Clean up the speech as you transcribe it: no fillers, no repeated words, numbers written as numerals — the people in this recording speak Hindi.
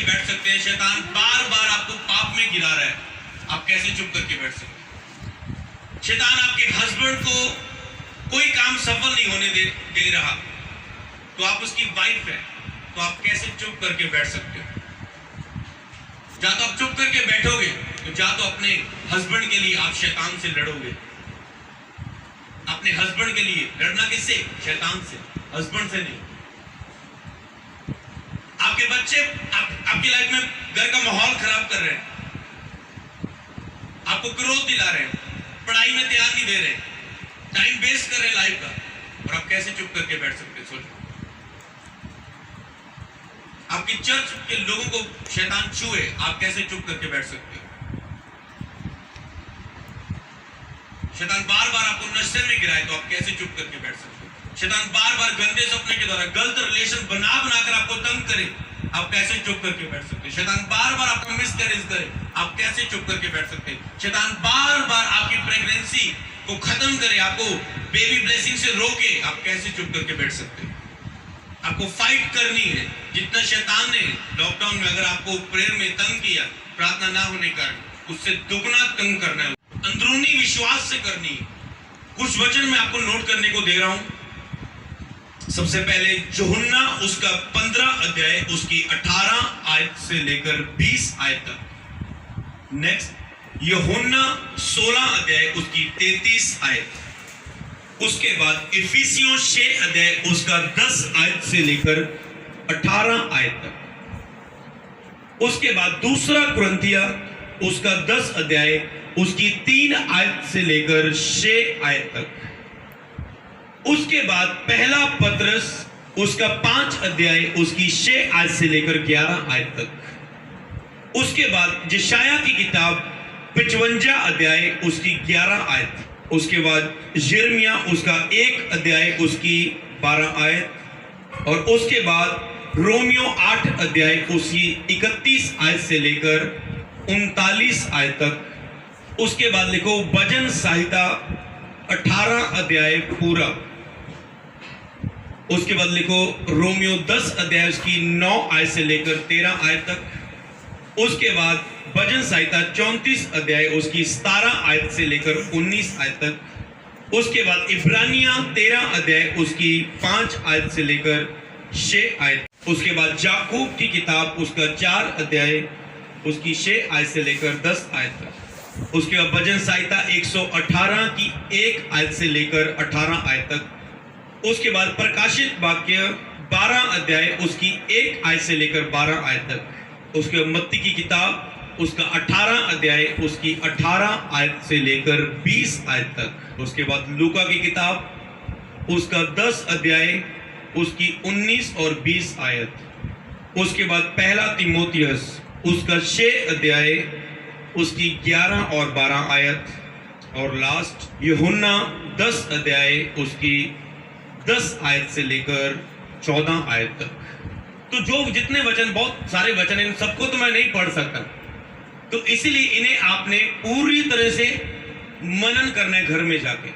करके बैठ सकते हैं? शैतान बार बार आपको पाप में गिरा रहा है, आप कैसे चुप करके बैठ सकते हैं? शैतान आपके हस्बैंड को कोई काम सफल नहीं होने दे रहा, तो आप उसकी वाइफ है, तो आप कैसे चुप करके बैठ सकते हो? या तो आप चुप करके बैठोगे, तो या तो अपने हस्बैंड के लिए आप शैतान से लड़ोगे। अपने हस्बैंड के लिए लड़ना किससे? शैतान से, हस्बैंड से नहीं। आपके बच्चे आपकी लाइफ में घर का माहौल खराब कर रहे हैं, आपको क्रोध दिला रहे हैं, पढ़ाई में ध्यान नहीं दे रहे, टाइम वेस्ट कर रहे हैं लाइफ का, और आप कैसे चुप करके बैठ सकते हैं? सोचो। आपकी चर्च के लोगों को शैतान छुए, आप कैसे चुप करके बैठ सकते हो? शैतान बार बार आपको नशे में गिराए, तो आप कैसे चुप करके बैठ सकते हो? शैतान बार बार गंदे सपने के द्वारा गलत रिलेशन बनाकर आपको तंग करे, आप कैसे चुप करके बैठ सकते हैं? शैतान बार बार आपको मिसकैरेज करे, आप कैसे चुप करके बैठ सकते हैं? शैतान बार बार आपकी प्रेगनेंसी को खत्म करे, आपको बेबी ब्लेसिंग से रोके, आप कैसे चुप करके बैठ सकते हैं? आपको फाइट करनी है। जितना शैतान ने लॉकडाउन में अगर आपको प्रेयर में तंग किया, प्रार्थना ना होने का, उससे दुगना तंग करना है, अंदरूनी विश्वास से करनी है। कुछ वचन मैं आपको नोट करने को दे रहा हूं। सबसे पहले यूहन्ना उसका 15 अध्याय उसकी 18 आयत से लेकर 20 आयत तक। नेक्स्ट यूहन्ना 16 अध्याय उसकी 33 आयत। उसके बाद इफिसियों 6 अध्याय उसका 10 आयत से लेकर 18 आयत तक। उसके बाद दूसरा कुरिन्थिया उसका 10 अध्याय उसकी 3 आयत से लेकर 6 आयत तक। उसके बाद पहला पत्रस उसका 5 अध्याय उसकी 6 आयत से लेकर 11 आयत तक। उसके बाद यशायाह की किताब 55 अध्याय उसकी 11 आयत। उसके बाद यिर्मयाह उसका 1 अध्याय उसकी 12 आयत। और उसके बाद रोमियो 8 अध्याय उसकी 31 आयत से लेकर 39 आयत तक। उसके बाद लिखो भजन संहिता 18 अध्याय पूरा। उसके बाद लिखो रोमियो 10 अध्याय उसकी 9 आयत से लेकर 13 आयत तक। उसके बाद भजन संहिता 34 अध्याय उसकी 17 आयत से लेकर 19 आयत तक। उसके बाद इब्रानिया 13 अध्याय उसकी 5 आयत से लेकर 6 आयत। उसके बाद याकूब की किताब उसका 4 अध्याय उसकी 6 आयत से लेकर 10 आयत तक। उसके बाद भजन संहिता 118 की 1 आयत से लेकर 18 आयत तक। उसके बाद प्रकाशित वाक्य 12 अध्याय उसकी 1 आयत से लेकर 12 आयत तक। उसके बाद मत्ती की किताब उसका 18 अध्याय उसकी 18 आयत से लेकर 20 आयत तक। उसके बाद लूका की किताब उसका 10 अध्याय उसकी 19 और 20 आयत। उसके बाद पहला तीमुथियुस उसका 6 अध्याय उसकी 11 और 12 आयत। और लास्ट यूहन्ना 10 अध्याय उसकी 10 आयत से लेकर 14 आयत तक। तो जो जितने वचन, बहुत सारे वचन, इन सबको तो मैं नहीं पढ़ सकता, तो इसीलिए इन्हें आपने पूरी तरह से मनन करना है घर में जाके।